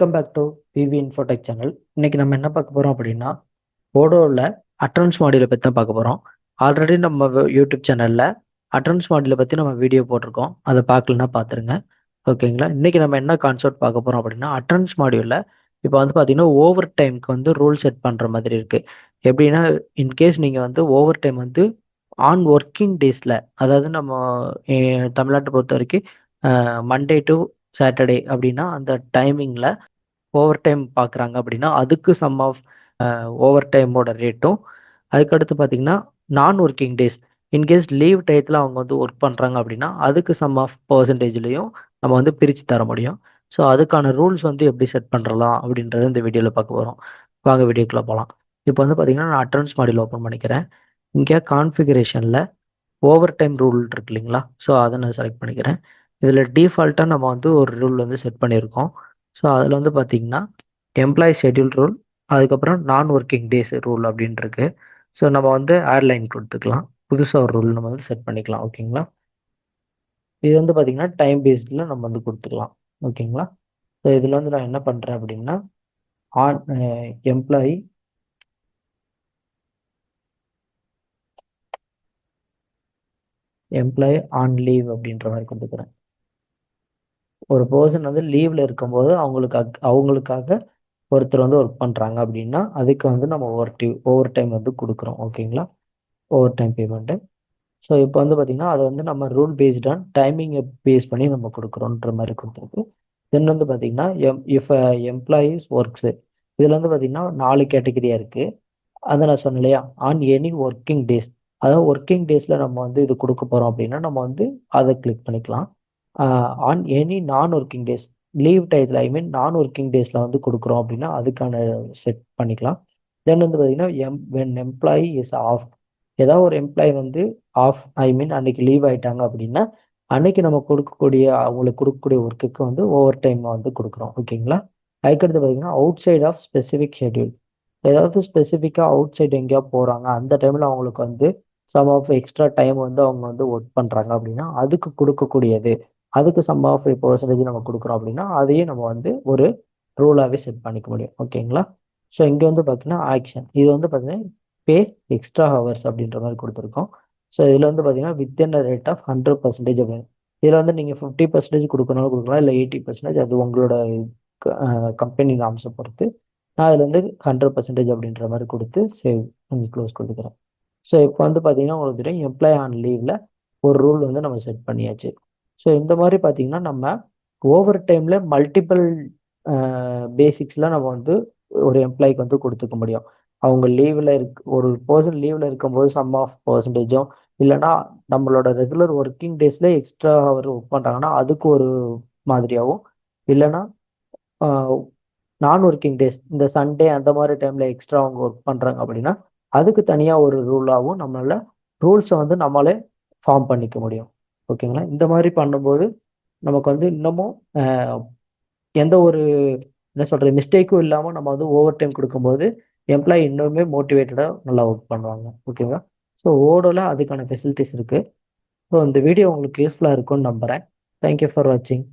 Welcome back to VV Infotech channel. இன்னைக்கு நம்ம என்ன பார்க்க போறோம் அப்படின்னா, ஓடோவில் அட்டனன்ஸ் மாடியூலை பற்றி தான் பார்க்க போகிறோம். ஆல்ரெடி நம்ம யூடியூப் சேனலில் அட்டனன்ஸ் மாடியூலை பற்றி நம்ம வீடியோ போட்டிருக்கோம். அதை பார்க்கலன்னா பார்த்துருங்க. ஓகேங்களா? இன்னைக்கு நம்ம என்ன கான்செப்ட் பார்க்க போகிறோம் அப்படின்னா, அட்டனன்ஸ் மாடியூலில் இப்போ வந்து பார்த்தீங்கன்னா ஓவர் டைமுக்கு வந்து ரூல் செட் பண்ணுற மாதிரி இருக்குது. எப்படின்னா, இன்கேஸ் நீங்கள் வந்து ஓவர் டைம் வந்து ஆன் ஒர்க்கிங் டேஸில், அதாவது நம்ம தமிழ்நாட்டை பொறுத்த வரைக்கும் மண்டே டு சாட்டர்டே அப்படின்னா அந்த டைமிங்கில் ஓவர் டைம் பார்க்குறாங்க அப்படின்னா அதுக்கு சம் ஆஃப் ஓவர் டைமோட ரேட்டும், அதுக்கடுத்து பார்த்தீங்கன்னா நான் ஒர்க்கிங் டேஸ் இன்கேஸ் லீவ் டயத்தில் அவங்க வந்து ஒர்க் பண்ணுறாங்க அப்படின்னா அதுக்கு சம் ஆஃப் பர்சன்டேஜ்லேயும் நம்ம வந்து பிரித்து தர முடியும். ஸோ அதுக்கான ரூல்ஸ் வந்து எப்படி செட் பண்ணுறலாம் அப்படின்றத இந்த வீடியோவில் பார்க்க போகிறோம். வாங்க வீடியோக்குள்ளே போகலாம். இப்போ வந்து பார்த்தீங்கன்னா நான் அட்டனன்ஸ் மாடியூல் ஓப்பன் பண்ணிக்கிறேன். இங்கே கான்ஃபிகரேஷனில் ஓவர் டைம் ரூல் இருக்கு இல்லைங்களா? ஸோ அதை நான் செலக்ட் பண்ணிக்கிறேன். இதில் டிஃபால்ட்டாக நம்ம வந்து ஒரு ரூல் வந்து செட் பண்ணியிருக்கோம். ஸோ அதில் வந்து பார்த்தீங்கன்னா எம்ப்ளாயி ஷெட்யூல் ரூல், அதுக்கப்புறம் நான் ஒர்க்கிங் டேஸ் ரூல் அப்படின்ட்டு இருக்கு. ஸோ நம்ம வந்து ஏர்லைன் கொடுத்துக்கலாம். புதுசாக ஒரு ரூல் நம்ம வந்து செட் பண்ணிக்கலாம். ஓகேங்களா? இது வந்து பார்த்தீங்கன்னா டைம் பேஸ்டில் நம்ம வந்து கொடுத்துக்கலாம். ஓகேங்களா? ஸோ இதில் வந்து நான் என்ன பண்ணுறேன் அப்படின்னா on employee employee on leave அப்படின்ற மாதிரி கொடுத்துக்கிறேன். ஒரு பர்சன் வந்து லீவ்ல இருக்கும்போது அவங்களுக்காக ஒருத்தர் வந்து ஒர்க் பண்ணுறாங்க அப்படின்னா அதுக்கு வந்து நம்ம ஓவர் டைம் வந்து கொடுக்குறோம். ஓகேங்களா? Over time payment. ஸோ இப்போ வந்து பார்த்தீங்கன்னா அதை வந்து நம்ம ரூல் பேஸ்ட் ஆன் டைமிங்கை பேஸ் பண்ணி நம்ம கொடுக்குறோன்ற மாதிரி கொடுத்துருக்கு. தென் வந்து பார்த்தீங்கன்னா இஃப் எம்ப்ளாயீஸ் ஒர்க்ஸு, இதில் வந்து பார்த்தீங்கன்னா 4 கேட்டகரியாக இருக்குது. அதை நான் சொன்னேன் இல்லையா, ஆன் எனி ஒர்க்கிங் டேஸ், அதாவது ஒர்க்கிங் டேஸில் நம்ம வந்து இது கொடுக்க போகிறோம் அப்படின்னா நம்ம வந்து அதை கிளிக் பண்ணிக்கலாம். ஆன் எனி நான் ஒர்க்கிங் டேஸ், லீவ் டயத்தில் ஐ மீன் நான் ஒர்க்கிங் டேஸில் வந்து கொடுக்குறோம் அப்படின்னா அதுக்கான செட் பண்ணிக்கலாம். தென் வந்து பார்த்தீங்கன்னா வென் எம்ப்ளாயி இஸ் ஆஃப், ஏதாவது ஒரு எம்ப்ளாயி வந்து ஆஃப் ஐ மீன் அன்னைக்கு லீவ் ஆயிட்டாங்க அப்படின்னா அன்னைக்கு நம்ம அவங்களுக்கு கொடுக்கக்கூடிய ஒர்க்குக்கு வந்து ஓவர் டைம் வந்து கொடுக்குறோம். ஓகேங்களா? அதுக்கடுத்து பார்த்தீங்கன்னா outside of specific schedule, ஏதாவது ஸ்பெசிஃபிக்காக அவுட் சைடு எங்கேயா போகிறாங்க அந்த டைமில் அவங்களுக்கு வந்து சம் ஆஃப் எக்ஸ்ட்ரா டைம் வந்து அவங்க வந்து ஒர்க் பண்ணுறாங்க அப்படின்னா அதுக்கு கொடுக்கக்கூடியது, அதுக்கு சம் ஆஃப் பர்சன்டேஜ் நம்ம கொடுக்குறோம் அப்படின்னா அதையும் நம்ம வந்து ஒரு ரூலாகவே செட் பண்ணிக்க முடியும். ஓகேங்களா? ஸோ இங்கே வந்து பார்த்தீங்கன்னா ஆக்ஷன், இது வந்து பார்த்தீங்கன்னா பே எக்ஸ்ட்ரா ஹவர்ஸ் அப்படின்ற மாதிரி கொடுத்துருக்கோம். ஸோ இதில் வந்து பார்த்தீங்கன்னா வித்தின் ரேட் ஆஃப் 100% அப்படின்னு, இதில் வந்து நீங்கள் 50% கொடுக்கறனாலும் கொடுக்கலாம், இல்லை 80%, அது உங்களோட கம்பெனி நாம்ஸை பொறுத்து. நான் அதில் வந்து 100% அப்படின்ற மாதிரி கொடுத்து சேவ் பண்ணி க்ளோஸ் கொடுத்துக்கிறேன். ஸோ இப்போ வந்து பார்த்தீங்கன்னா உங்களுக்கு தெரியும் எம்ப்ளாய் ஆன் லீவில் ஒரு ரூல் வந்து நம்ம செட் பண்ணியாச்சு. ஸோ இந்த மாதிரி பார்த்தீங்கன்னா நம்ம ஓவர் டைமில் மல்டிபிள் பேசிக்ஸில் நம்ம வந்து ஒரு எம்ப்ளாய்க்கு வந்து கொடுத்துக்க முடியும். அவங்க லீவில் ஒரு பர்சன் லீவில் இருக்கும்போது சம் ஆஃப் பர்சன்டேஜும், இல்லைனா நம்மளோட ரெகுலர் ஒர்க்கிங் டேஸில் எக்ஸ்ட்ரா அவர் ஒர்க் பண்ணுறாங்கன்னா அதுக்கு ஒரு மாதிரியாகவும், இல்லைனா நான் ஒர்க்கிங் டேஸ் இந்த சண்டே அந்த மாதிரி டைமில் எக்ஸ்ட்ரா அவங்க ஒர்க் பண்ணுறாங்க அப்படின்னா அதுக்கு தனியாக ஒரு ரூலாகவும் நம்மளால ரூல்ஸை வந்து நம்மளே ஃபார்ம் பண்ணிக்க முடியும். ஓகேங்களா? இந்த மாதிரி பண்ணும்போது நமக்கு வந்து இன்னமும் எந்த ஒரு என்ன சொல்கிறது மிஸ்டேக்கும் இல்லாமல் நம்ம வந்து ஓவர் டைம் கொடுக்கும்போது எம்ப்ளாயி இன்னுமே மோட்டிவேட்டடாக நல்லா ஒர்க் பண்ணுவாங்க. ஓகேவா? ஸோ ஓடோல அதுக்கான ஃபெசிலிட்டிஸ் இருக்குது. ஸோ இந்த வீடியோ உங்களுக்கு யூஸ்ஃபுல்லாக இருக்கும்னு நம்புகிறேன். தேங்க்யூ ஃபார் வாட்சிங்.